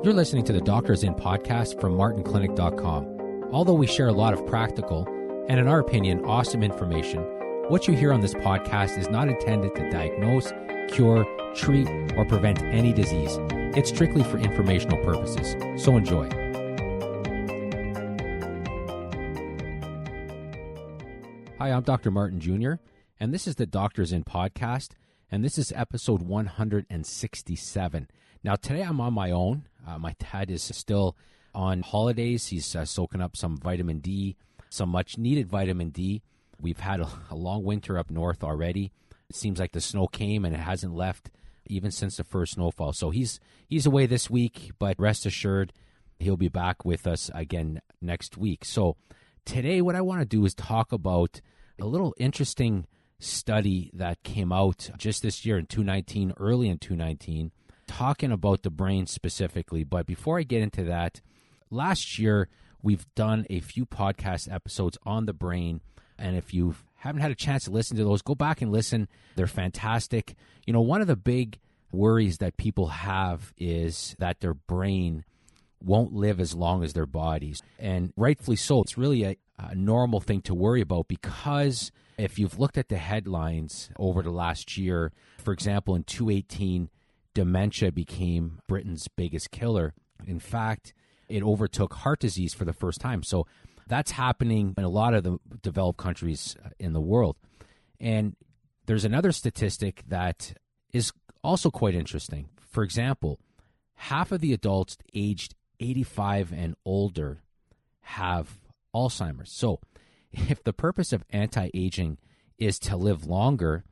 You're listening to the Doctors In podcast from martinclinic.com. Although we share a lot of practical and, in our opinion, awesome information, what you hear on this podcast is not intended to diagnose, cure, treat, or prevent any disease. It's strictly for informational purposes. So enjoy. Hi, I'm Dr. Martin Jr., and this is the Doctors In podcast, and this is episode 167. Now, today I'm on my own. My dad is still on holidays. He's soaking up some vitamin D, some much-needed vitamin D. We've had a long winter up north already. It seems like the snow came and it hasn't left even since the first snowfall. So he's away this week, but rest assured he'll be back with us again next week. So today what I want to do is talk about a little interesting study that came out just this year in 2019, early in 2019, talking about the brain specifically. But before I get into that, last year we've done a few podcast episodes on the brain, and if you haven't had a chance to listen to those, go back and listen. They're fantastic. You know, one of the big worries that people have is that their brain won't live as long as their bodies, and rightfully so. It's really a normal thing to worry about, because if you've looked at the headlines over the last year, for example, in 2018, dementia became Britain's biggest killer. In fact, it overtook heart disease for the first time. So that's happening in a lot of the developed countries in the world. And there's another statistic that is also quite interesting. For example, half of the adults aged 85 and older have Alzheimer's. So if the purpose of anti-aging is to live longer,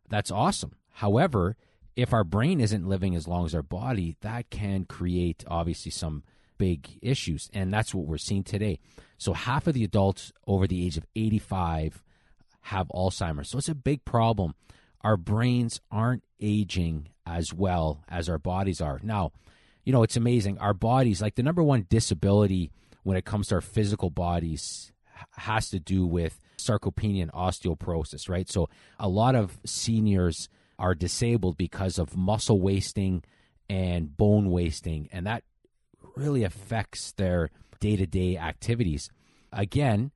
that's awesome. However, if our brain isn't living as long as our body, that can create obviously some big issues, and that's what we're seeing today. So half of the adults over the age of 85 have Alzheimer's. So it's a big problem. Our brains aren't aging as well as our bodies are. Now, you know, it's amazing. Our bodies, like the number one disability when it comes to our physical bodies, has to do with sarcopenia and osteoporosis, right? So a lot of seniors are disabled because of muscle wasting and bone wasting, and that really affects their day-to-day activities. Again,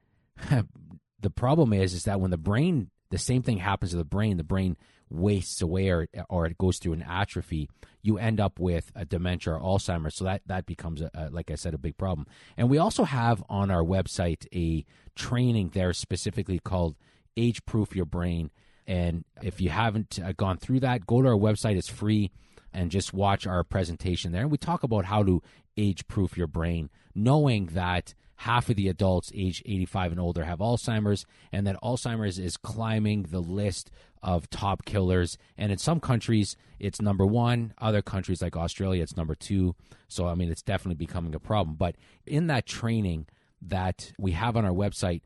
the problem is that when the same thing happens to the brain wastes away or it goes through an atrophy, you end up with a dementia or Alzheimer's. So that becomes, like I said, a big problem. And we also have on our website a training there specifically called Age Proof Your Brain. And if you haven't gone through that, go to our website. It's free, and just watch our presentation there. And we talk about how to age-proof your brain, knowing that half of the adults age 85 and older have Alzheimer's, and that Alzheimer's is climbing the list of top killers. And in some countries, it's number one. Other countries like Australia, it's number two. So, I mean, it's definitely becoming a problem. But in that training that we have on our website,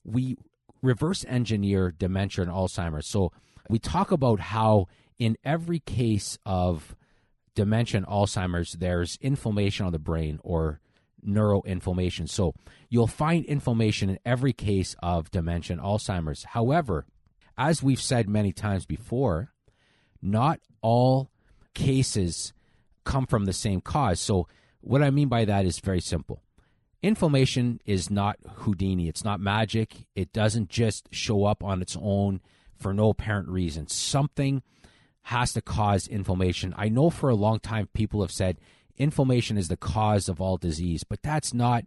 we reverse engineer dementia and Alzheimer's. So we talk about how in every case of dementia and Alzheimer's, there's inflammation on the brain or neuroinflammation. So you'll find inflammation in every case of dementia and Alzheimer's. However, as we've said many times before, not all cases come from the same cause. So what I mean by that is very simple. Inflammation is not Houdini. It's not magic. It doesn't just show up on its own for no apparent reason. Something has to cause inflammation. I know for a long time people have said inflammation is the cause of all disease, but that's not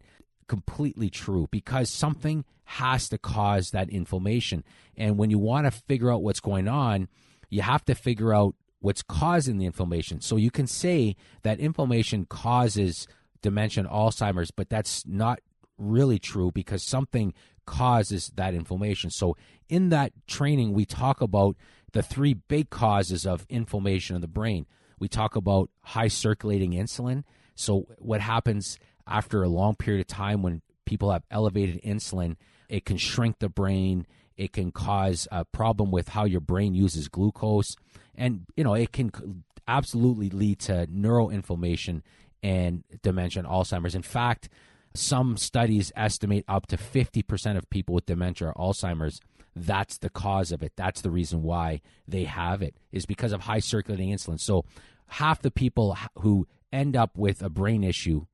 completely true, because something has to cause that inflammation. And when you want to figure out what's going on, you have to figure out what's causing the inflammation. So you can say that inflammation causes dementia and Alzheimer's, but that's not really true, because something causes that inflammation. So in that training, we talk about the three big causes of inflammation in the brain. We talk about high circulating insulin. So what happens after a long period of time when people have elevated insulin, it can shrink the brain. It can cause a problem with how your brain uses glucose. And, you know, it can absolutely lead to neuroinflammation and dementia and Alzheimer's. In fact, some studies estimate up to 50% of people with dementia or Alzheimer's, that's the cause of it. That's the reason why they have it, is because of high circulating insulin. So half the people who end up with a brain issue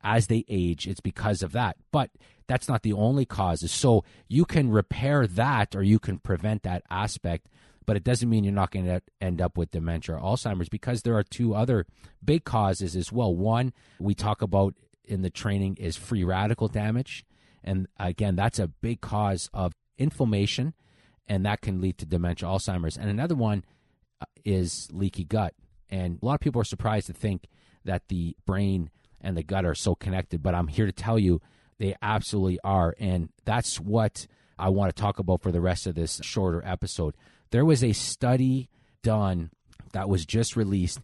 as they age, it's because of that. But that's not the only causes. So you can repair that, or you can prevent that aspect, but it doesn't mean you're not going to end up with dementia or Alzheimer's, because there are two other big causes as well. One, we talk about in the training, is free radical damage. And again, that's a big cause of inflammation, and that can lead to dementia, Alzheimer's. And another one is leaky gut. And a lot of people are surprised to think that the brain and the gut are so connected, but I'm here to tell you they absolutely are. And that's what I want to talk about for the rest of this shorter episode. There was a study done that was just released,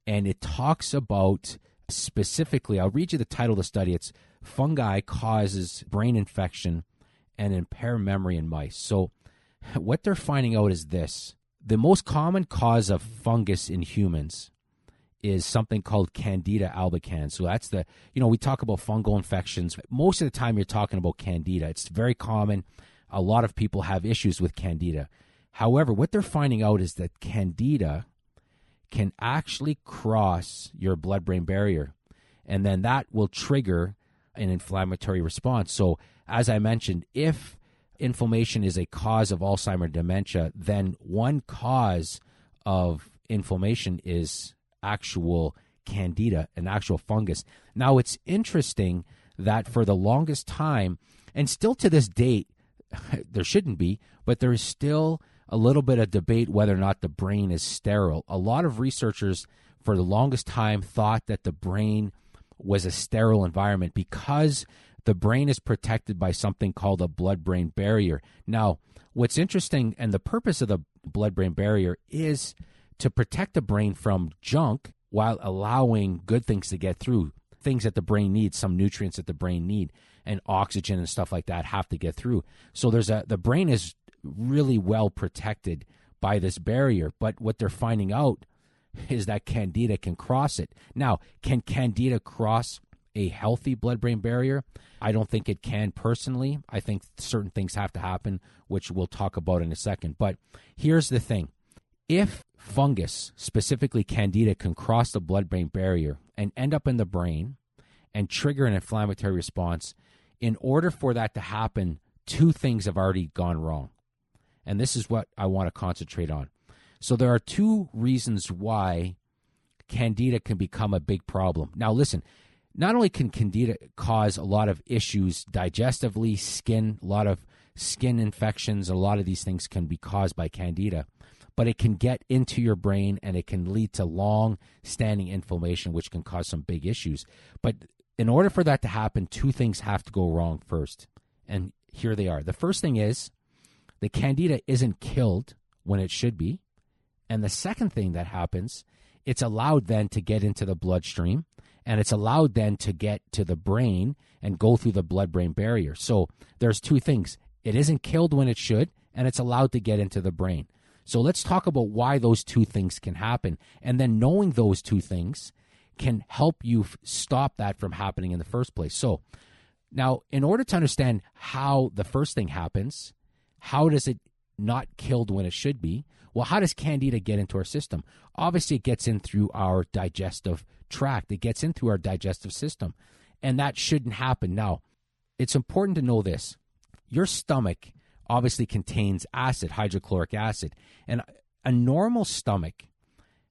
and it talks about specifically, I'll read you the title of the study. It's Fungi Causes Brain Infection and Impair Memory in Mice. So what they're finding out is this. The most common cause of fungus in humans is something called Candida albicans. So that's we talk about fungal infections. Most of the time you're talking about Candida. It's very common. A lot of people have issues with Candida. However, what they're finding out is that Candida can actually cross your blood-brain barrier, and then that will trigger an inflammatory response. So as I mentioned, if inflammation is a cause of Alzheimer's dementia, then one cause of inflammation is actual Candida, an actual fungus. Now, it's interesting that for the longest time, and still to this date, there shouldn't be, but there is still a little bit of debate whether or not the brain is sterile. A lot of researchers for the longest time thought that the brain was a sterile environment because the brain is protected by something called a blood-brain barrier. Now, what's interesting, and the purpose of the blood-brain barrier is to protect the brain from junk while allowing good things to get through, things that the brain needs, some nutrients that the brain need, and oxygen and stuff like that have to get through. So the brain is really well protected by this barrier, but what they're finding out is that Candida can cross it. Now, can Candida cross a healthy blood-brain barrier? I don't think it can personally. I think certain things have to happen, which we'll talk about in a second. But here's the thing. If fungus, specifically Candida, can cross the blood-brain barrier and end up in the brain and trigger an inflammatory response, in order for that to happen, two things have already gone wrong. And this is what I want to concentrate on. So there are two reasons why Candida can become a big problem. Now, listen, not only can Candida cause a lot of issues digestively, skin, a lot of skin infections, a lot of these things can be caused by Candida, but it can get into your brain and it can lead to long-standing inflammation, which can cause some big issues. But in order for that to happen, two things have to go wrong first. And here they are. The first thing is the Candida isn't killed when it should be. And the second thing that happens, it's allowed then to get into the bloodstream, and it's allowed then to get to the brain and go through the blood-brain barrier. So there's two things. It isn't killed when it should, and it's allowed to get into the brain. So let's talk about why those two things can happen. And then knowing those two things can help you stop that from happening in the first place. So now, in order to understand how the first thing happens, how does it not killed when it should be? Well, how does Candida get into our system? Obviously, it gets in through our digestive tract. It gets in through our digestive system, and that shouldn't happen. Now, it's important to know this. Your stomach obviously contains acid, hydrochloric acid, and a normal stomach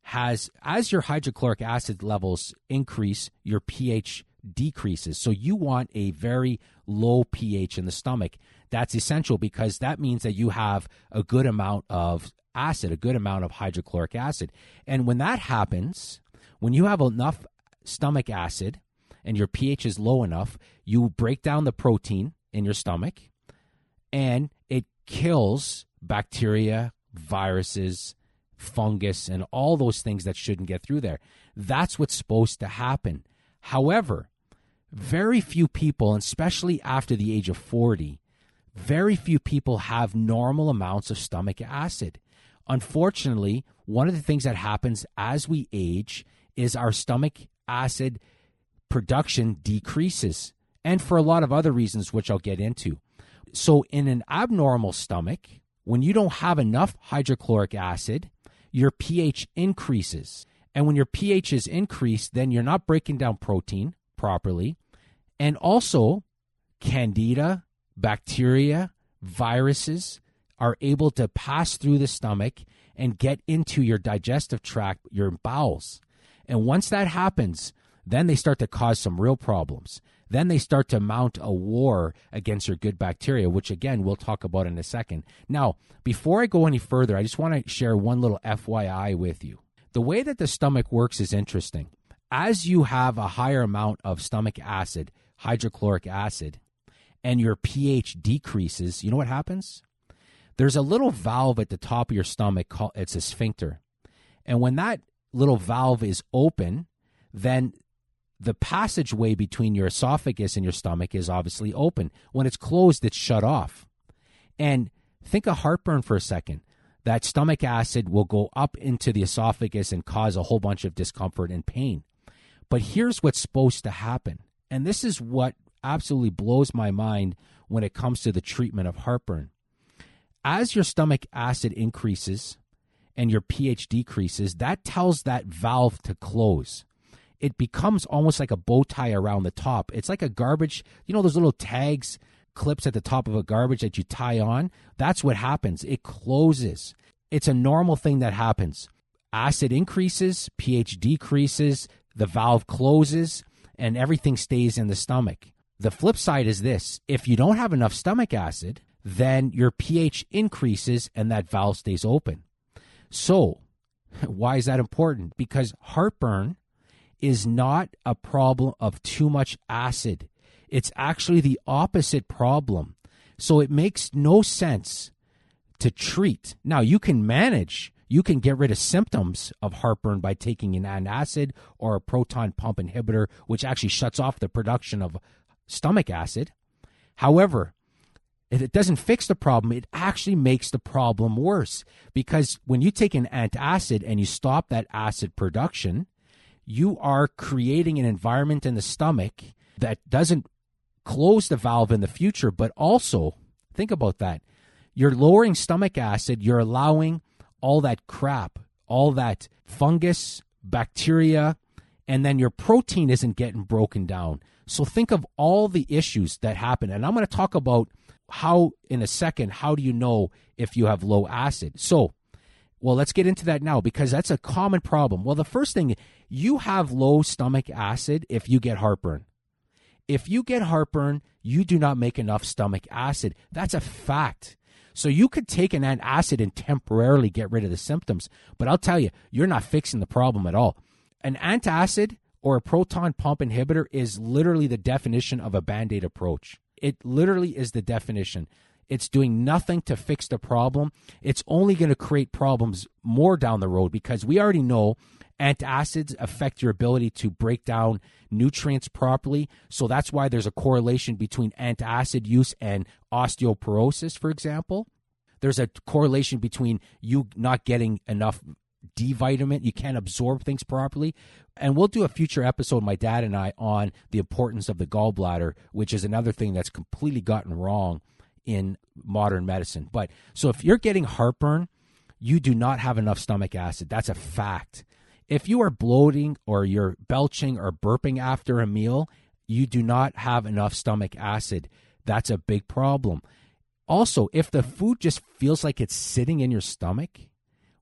has, as your hydrochloric acid levels increase, your pH decreases. So you want a very low pH in the stomach. That's essential because that means that you have a good amount of acid, a good amount of hydrochloric acid. And when that happens, when you have enough stomach acid and your pH is low enough, you break down the protein in your stomach and it kills bacteria, viruses, fungus, and all those things that shouldn't get through there. That's what's supposed to happen. However, very few people, and especially after the age of 40, very few people have normal amounts of stomach acid. Unfortunately, one of the things that happens as we age is our stomach acid production decreases, and for a lot of other reasons, which I'll get into. So in an abnormal stomach, when you don't have enough hydrochloric acid, your pH increases. And when your pH is increased, then you're not breaking down protein properly. And also, Candida, bacteria, viruses are able to pass through the stomach and get into your digestive tract, your bowels. And once that happens, then they start to cause some real problems. Then they start to mount a war against your good bacteria, which, again, we'll talk about in a second. Now, before I go any further, I just want to share one little FYI with you. The way that the stomach works is interesting. As you have a higher amount of stomach acid, hydrochloric acid, and your pH decreases, you know what happens? There's a little valve at the top of your stomach called, it's a sphincter. And when that little valve is open, then the passageway between your esophagus and your stomach is obviously open. When it's closed, it's shut off. And think of heartburn for a second. That stomach acid will go up into the esophagus and cause a whole bunch of discomfort and pain. But here's what's supposed to happen. And this is what absolutely blows my mind when it comes to the treatment of heartburn. As your stomach acid increases and your pH decreases, that tells that valve to close. It becomes almost like a bow tie around the top. It's like a garbage, you know, those little tags, clips at the top of a garbage that you tie on? That's what happens. It closes. It's a normal thing that happens. Acid increases, pH decreases, the valve closes, and everything stays in the stomach. The flip side is this. If you don't have enough stomach acid, then your pH increases and that valve stays open. So, why is that important? Because heartburn is not a problem of too much acid. It's actually the opposite problem. So it makes no sense to treat. Now, you can manage, you can get rid of symptoms of heartburn by taking an antacid or a proton pump inhibitor, which actually shuts off the production of stomach acid. However, if it doesn't fix the problem, it actually makes the problem worse. Because when you take an antacid and you stop that acid production, you are creating an environment in the stomach that doesn't close the valve in the future, but also, think about that, you're lowering stomach acid, you're allowing all that crap, all that fungus, bacteria, and then your protein isn't getting broken down. So think of all the issues that happen. And I'm going to talk about how, in a second, how do you know if you have low acid? So, well, let's get into that now because that's a common problem. Well, the first thing, you have low stomach acid if you get heartburn. If you get heartburn, you do not make enough stomach acid. That's a fact. So you could take an antacid and temporarily get rid of the symptoms, but I'll tell you, you're not fixing the problem at all. An antacid or a proton pump inhibitor is literally the definition of a Band-Aid approach. It literally is the definition. It's doing nothing to fix the problem. It's only going to create problems more down the road because we already know antacids affect your ability to break down nutrients properly. So that's why there's a correlation between antacid use and osteoporosis, for example. There's a correlation between you not getting enough D vitamin. You can't absorb things properly. And we'll do a future episode, my dad and I, on the importance of the gallbladder, which is another thing that's completely gotten wrong in modern medicine. But so if you're getting heartburn, you do not have enough stomach acid. That's a fact. If you are bloating or you're belching or burping after a meal, you do not have enough stomach acid. That's a big problem. Also, if the food just feels like it's sitting in your stomach,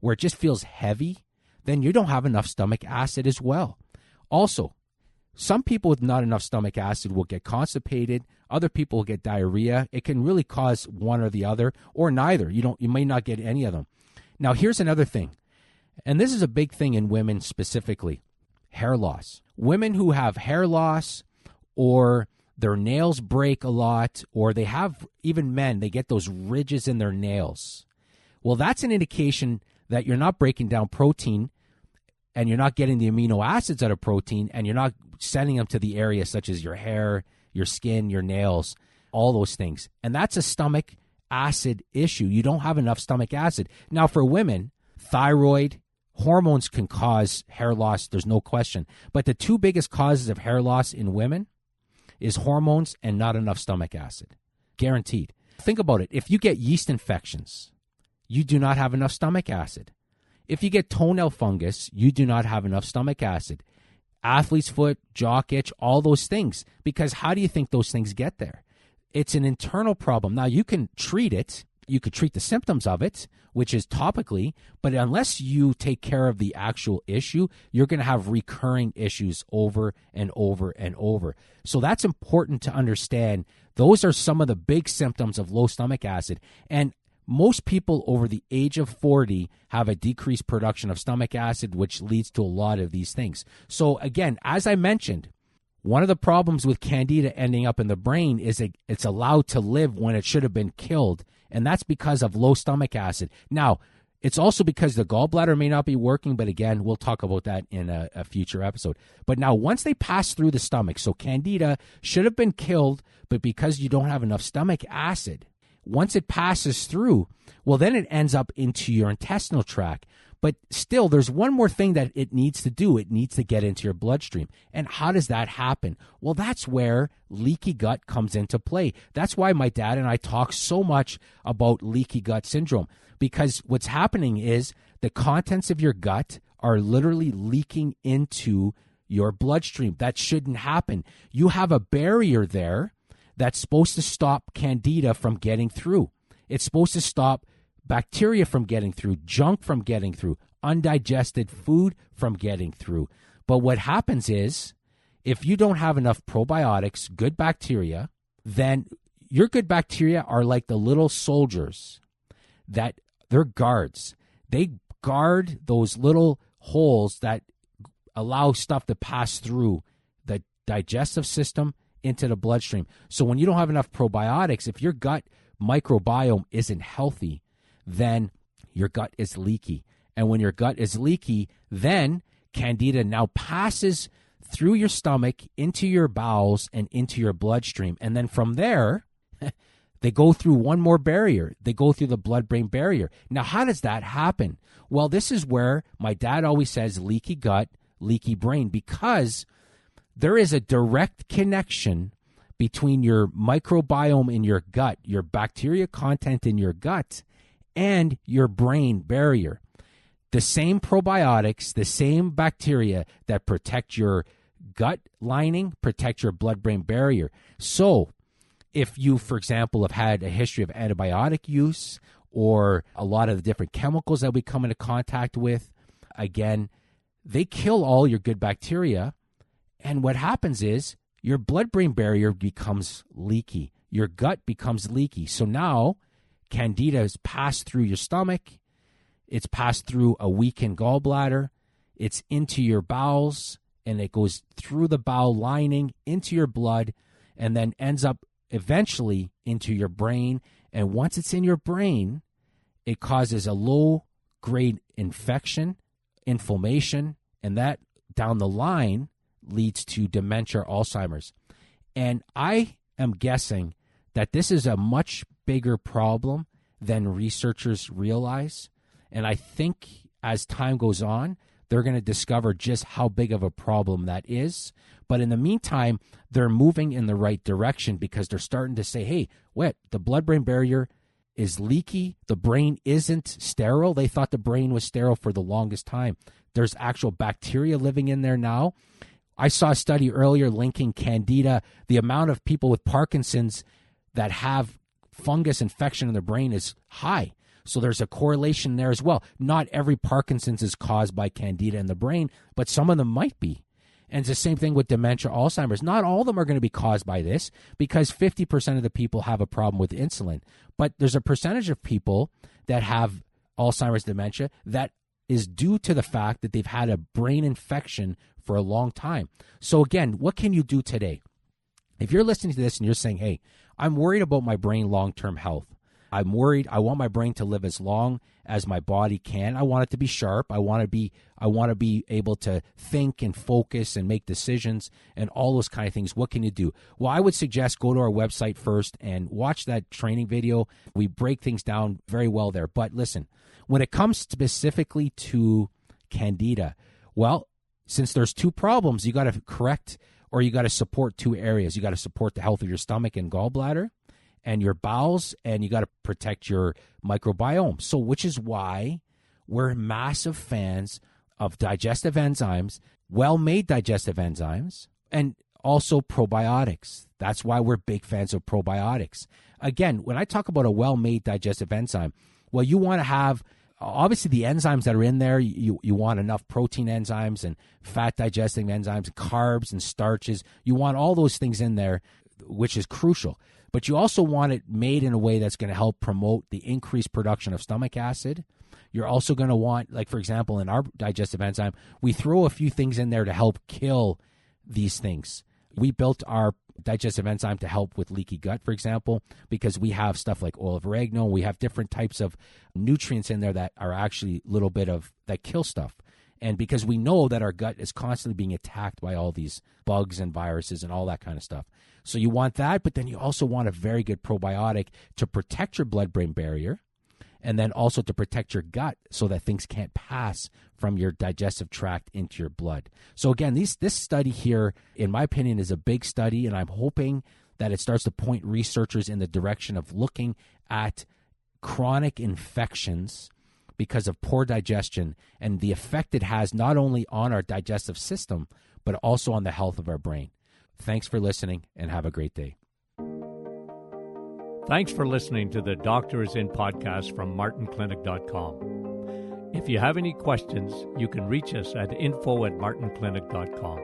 where it just feels heavy, then you don't have enough stomach acid as well. Also, some people with not enough stomach acid will get constipated. Other people will get diarrhea. It can really cause one or the other, or neither. You may not get any of them. Now, here's another thing, and this is a big thing in women specifically, hair loss. Women who have hair loss or their nails break a lot, or they have, even men, they get those ridges in their nails. Well, that's an indication that you're not breaking down protein and you're not getting the amino acids out of protein and you're not sending them to the area such as your hair, your skin, your nails, all those things. And that's a stomach acid issue. You don't have enough stomach acid. Now, for women, thyroid, hormones can cause hair loss. There's no question. But the two biggest causes of hair loss in women is hormones and not enough stomach acid. Guaranteed. Think about it. If you get yeast infections, you do not have enough stomach acid. if you get toenail fungus, you do not have enough stomach acid. Athlete's foot, jock itch, all those things. Because how do you think those things get there? It's an internal problem. Now, you can treat it. You could treat the symptoms of it, which is topically, but unless you take care of the actual issue, you're going to have recurring issues over and over and over. So that's important to understand. Those are some of the big symptoms of low stomach acid. And most people over the age of 40 have a decreased production of stomach acid, which leads to a lot of these things. So again, as I mentioned, one of the problems with Candida ending up in the brain is it's allowed to live when it should have been killed. And that's because of low stomach acid. Now, it's also because the gallbladder may not be working, but again, we'll talk about that in a future episode. But now, once they pass through the stomach, so Candida should have been killed, but because you don't have enough stomach acid, once it passes through, well, then it ends up into your intestinal tract. But still, there's one more thing that it needs to do. It needs to get into your bloodstream. And how does that happen? Well, that's where leaky gut comes into play. That's why my dad and I talk so much about leaky gut syndrome, because what's happening is the contents of your gut are literally leaking into your bloodstream. That shouldn't happen. You have a barrier there that's supposed to stop Candida from getting through. It's supposed to stop bacteria from getting through, junk from getting through, undigested food from getting through. But what happens is, if you don't have enough probiotics, good bacteria, then your good bacteria are like the little soldiers that they're guards. They guard those little holes that allow stuff to pass through the digestive system into the bloodstream. So when you don't have enough probiotics, if your gut microbiome isn't healthy, then your gut is leaky. And when your gut is leaky, then Candida now passes through your stomach, into your bowels, and into your bloodstream. And then from there, they go through one more barrier. They go through the blood-brain barrier. Now, how does that happen? Well, this is where my dad always says leaky gut, leaky brain, because there is a direct connection between your microbiome in your gut, your bacteria content in your gut, and your brain barrier. The same probiotics, the same bacteria that protect your gut lining, protect your blood-brain barrier. So if you, for example, have had a history of antibiotic use or a lot of the different chemicals that we come into contact with, again, they kill all your good bacteria. And what happens is your blood-brain barrier becomes leaky. Your gut becomes leaky. So now Candida is passed through your stomach. It's passed through a weakened gallbladder. It's into your bowels, and it goes through the bowel lining into your blood, and then ends up eventually into your brain. And once it's in your brain, it causes a low-grade infection, inflammation, and that down the line leads to dementia, Alzheimer's. And I am guessing that this is a much bigger problem than researchers realize. And I think as time goes on, they're going to discover just how big of a problem that is. But in the meantime, they're moving in the right direction because they're starting to say, hey, what? The blood-brain barrier is leaky. The brain isn't sterile. They thought the brain was sterile for the longest time. There's actual bacteria living in there now. I saw a study earlier linking Candida, the amount of people with Parkinson's that have fungus infection in their brain is high. So there's a correlation there as well. Not every Parkinson's is caused by Candida in the brain, but some of them might be. And it's the same thing with dementia, Alzheimer's. Not all of them are going to be caused by this because 50% of the people have a problem with insulin. But there's a percentage of people that have Alzheimer's dementia that is due to the fact that they've had a brain infection for a long time. So again, what can you do today? If you're listening to this and you're saying, hey, I'm worried about my brain long-term health. I'm worried. I want my brain to live as long as my body can. I want it to be sharp. I want to be able to think and focus and make decisions and all those kind of things. What can you do? Well, I would suggest go to our website first and watch that training video. We break things down very well there. But listen, when it comes specifically to Candida, well, since there's two problems, you got to correct or you got to support two areas. You got to support the health of your stomach and gallbladder and your bowels, and you got to protect your microbiome. So which is why we're massive fans of digestive enzymes, well-made digestive enzymes, and also probiotics. That's why we're big fans of probiotics. Again, when I talk about a well-made digestive enzyme, well, you want to have, obviously, the enzymes that are in there, you want enough protein enzymes and fat digesting enzymes, carbs and starches. You want all those things in there, which is crucial. But you also want it made in a way that's going to help promote the increased production of stomach acid. You're also going to want, like, for example, in our digestive enzyme, we throw a few things in there to help kill these things. We built our digestive enzyme to help with leaky gut, for example, because we have stuff like oil of oregano. We have different types of nutrients in there that are actually a little bit of, that kill stuff. And because we know that our gut is constantly being attacked by all these bugs and viruses and all that kind of stuff. So you want that, but then you also want a very good probiotic to protect your blood-brain barrier, and then also to protect your gut so that things can't pass from your digestive tract into your blood. So again, this study here, in my opinion, is a big study, and I'm hoping that it starts to point researchers in the direction of looking at chronic infections because of poor digestion and the effect it has not only on our digestive system, but also on the health of our brain. Thanks for listening, and have a great day. Thanks for listening to the Doctor is In podcast from martinclinic.com. If you have any questions, you can reach us at info@martinclinic.com.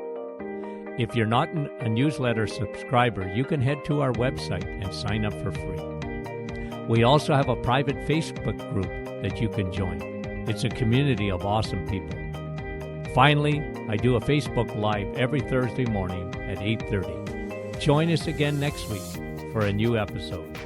If you're not a newsletter subscriber, you can head to our website and sign up for free. We also have a private Facebook group that you can join. It's a community of awesome people. Finally, I do a Facebook Live every Thursday morning at 8:30. Join us again next week for a new episode.